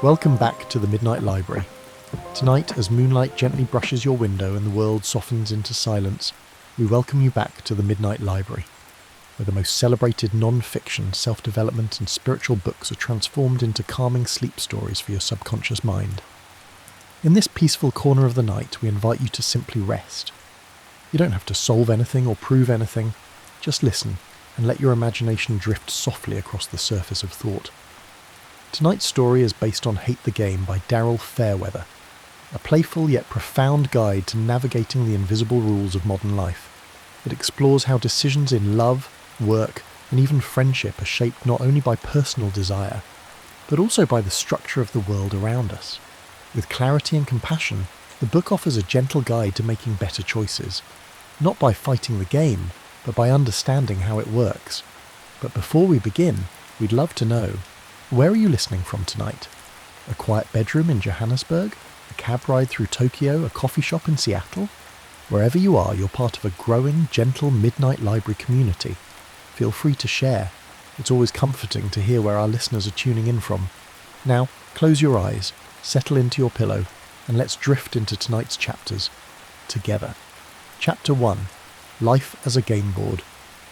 Welcome back to the Midnight Library. Tonight, as moonlight gently brushes your window and the world softens into silence, we welcome you back to the Midnight Library, where the most celebrated non-fiction, self-development and spiritual books are transformed into calming sleep stories for your subconscious mind. In this peaceful corner of the night, we invite you to simply rest. You don't have to solve anything or prove anything, just listen and let your imagination drift softly across the surface of thought. Tonight's story is based on Hate the Game by Daryl Fairweather, a playful yet profound guide to navigating the invisible rules of modern life. It explores how decisions in love, work, and even friendship are shaped not only by personal desire, but also by the structure of the world around us. With clarity and compassion, the book offers a gentle guide to making better choices, not by fighting the game, but by understanding how it works. But before we begin, we'd love to know, where are you listening from tonight? A quiet bedroom in Johannesburg? A cab ride through Tokyo? A coffee shop in Seattle? Wherever you are, you're part of a growing, gentle Midnight Library community. Feel free to share. It's always comforting to hear where our listeners are tuning in from. Now, close your eyes, settle into your pillow, and let's drift into tonight's chapters together. Chapter 1. Life as a Game Board.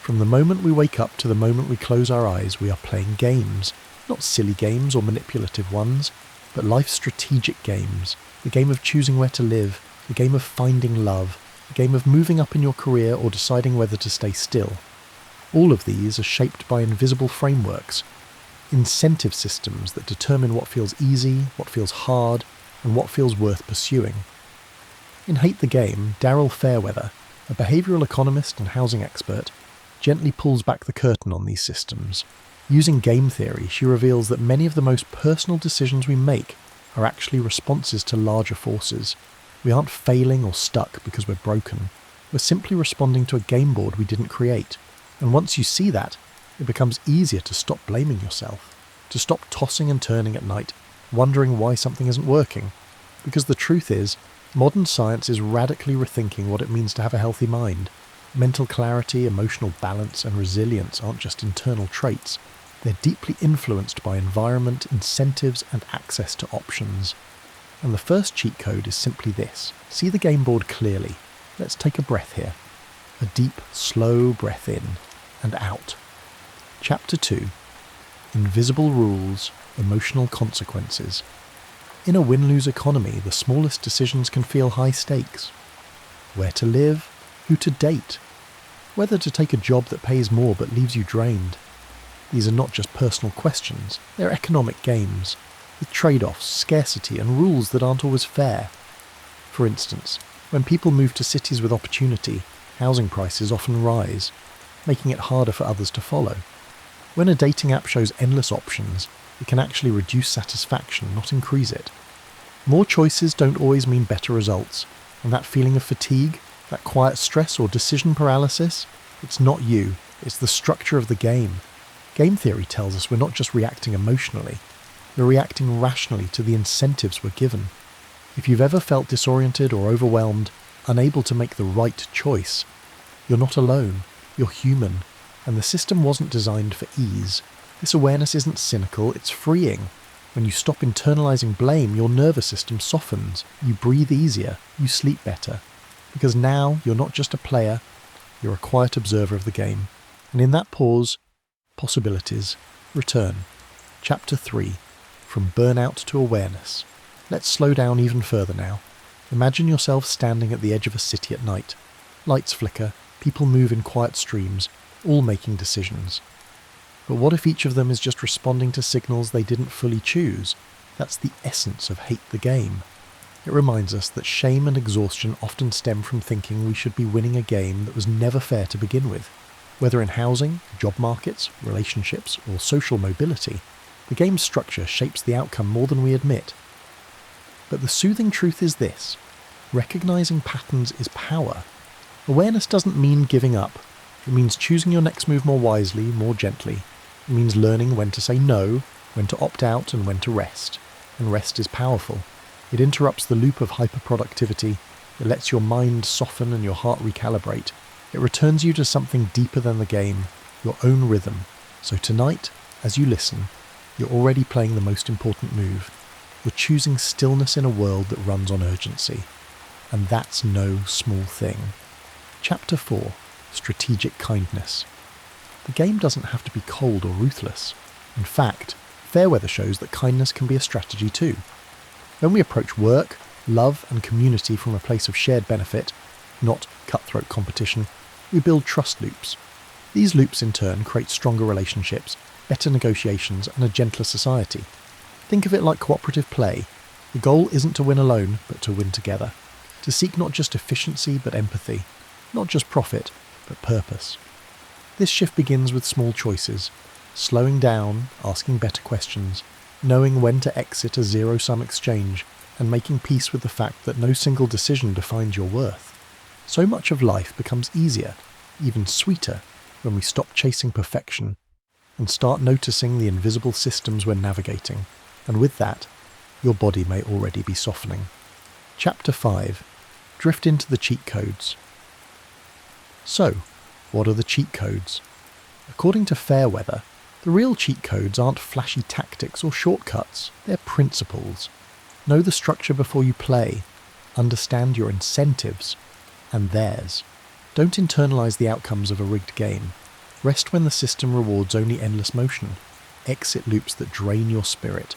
From the moment we wake up to the moment we close our eyes, we are playing games. Not silly games or manipulative ones, but life strategic games. The game of choosing where to live, the game of finding love, the game of moving up in your career or deciding whether to stay still. All of these are shaped by invisible frameworks, incentive systems that determine what feels easy, what feels hard, and what feels worth pursuing. In Hate the Game, Daryl Fairweather, a behavioural economist and housing expert, gently pulls back the curtain on these systems. Using game theory, she reveals that many of the most personal decisions we make are actually responses to larger forces. We aren't failing or stuck because we're broken. We're simply responding to a game board we didn't create. And once you see that, it becomes easier to stop blaming yourself, to stop tossing and turning at night, wondering why something isn't working. Because the truth is, modern science is radically rethinking what it means to have a healthy mind. Mental clarity, emotional balance, and resilience aren't just internal traits. They're deeply influenced by environment, incentives, and access to options. And the first cheat code is simply this. See the game board clearly. Let's take a breath here. A deep, slow breath in and out. Chapter 2. Invisible Rules, Emotional Consequences. In a win-lose economy, the smallest decisions can feel high stakes. Where to live, who to date, whether to take a job that pays more but leaves you drained. These are not just personal questions, they're economic games, with trade-offs, scarcity, and rules that aren't always fair. For instance, when people move to cities with opportunity, housing prices often rise, making it harder for others to follow. When a dating app shows endless options, it can actually reduce satisfaction, not increase it. More choices don't always mean better results, and that feeling of fatigue, that quiet stress or decision paralysis, it's not you, it's the structure of the game. Game theory tells us we're not just reacting emotionally, we're reacting rationally to the incentives we're given. If you've ever felt disoriented or overwhelmed, unable to make the right choice, you're not alone, you're human, and the system wasn't designed for ease. This awareness isn't cynical, it's freeing. When you stop internalizing blame, your nervous system softens, you breathe easier, you sleep better. Because now you're not just a player, you're a quiet observer of the game. And in that pause, possibilities return. Chapter 3. From Burnout to Awareness. Let's slow down even further now. Imagine yourself standing at the edge of a city at night. Lights flicker, people move in quiet streams, all making decisions. But what if each of them is just responding to signals they didn't fully choose? That's the essence of Hate the Game. It reminds us that shame and exhaustion often stem from thinking we should be winning a game that was never fair to begin with. Whether in housing, job markets, relationships, or social mobility, the game's structure shapes the outcome more than we admit. But the soothing truth is this: recognizing patterns is power. Awareness doesn't mean giving up. It means choosing your next move more wisely, more gently. It means learning when to say no, when to opt out, and when to rest. And rest is powerful. It interrupts the loop of hyperproductivity. It lets your mind soften and your heart recalibrate. It returns you to something deeper than the game, your own rhythm. So tonight, as you listen, you're already playing the most important move. You're choosing stillness in a world that runs on urgency. And that's no small thing. Chapter 4. Strategic Kindness. The game doesn't have to be cold or ruthless. In fact, Fairweather shows that kindness can be a strategy too. When we approach work, love and community from a place of shared benefit, not cutthroat competition, we build trust loops. These loops in turn create stronger relationships, better negotiations and a gentler society. Think of it like cooperative play. The goal isn't to win alone, but to win together. To seek not just efficiency but empathy, not just profit, but purpose. This shift begins with small choices, slowing down, asking better questions, knowing when to exit a zero-sum exchange, and making peace with the fact that no single decision defines your worth. So much of life becomes easier, even sweeter, when we stop chasing perfection and start noticing the invisible systems we're navigating, and with that, your body may already be softening. Chapter 5. Drift into the cheat codes. So, what are the cheat codes? According to Fairweather, the real cheat codes aren't flashy tactics or shortcuts, they're principles. Know the structure before you play, understand your incentives, and theirs. Don't internalise the outcomes of a rigged game. Rest when the system rewards only endless motion. Exit loops that drain your spirit.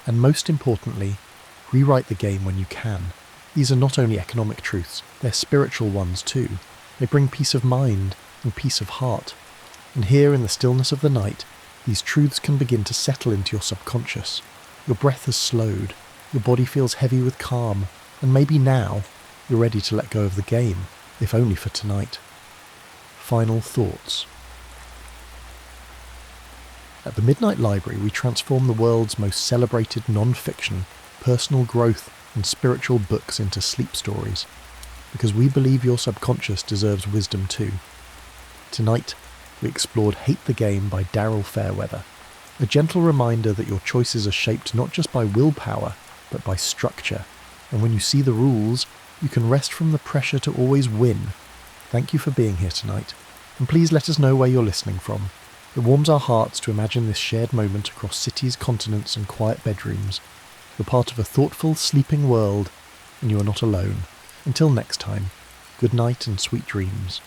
And most importantly, rewrite the game when you can. These are not only economic truths, they're spiritual ones too. They bring peace of mind and peace of heart. And here in the stillness of the night, these truths can begin to settle into your subconscious. Your breath has slowed, your body feels heavy with calm, and maybe now you're ready to let go of the game, if only for tonight. Final thoughts. At the Midnight Library, we transform the world's most celebrated non-fiction, personal growth and spiritual books into sleep stories, because we believe your subconscious deserves wisdom too. Tonight, we explored Hate the Game by Daryl Fairweather, a gentle reminder that your choices are shaped not just by willpower, but by structure, and when you see the rules, you can rest from the pressure to always win. Thank you for being here tonight, and please let us know where you're listening from. It warms our hearts to imagine this shared moment across cities, continents, and quiet bedrooms. You're part of a thoughtful, sleeping world, and you are not alone. Until next time, good night and sweet dreams.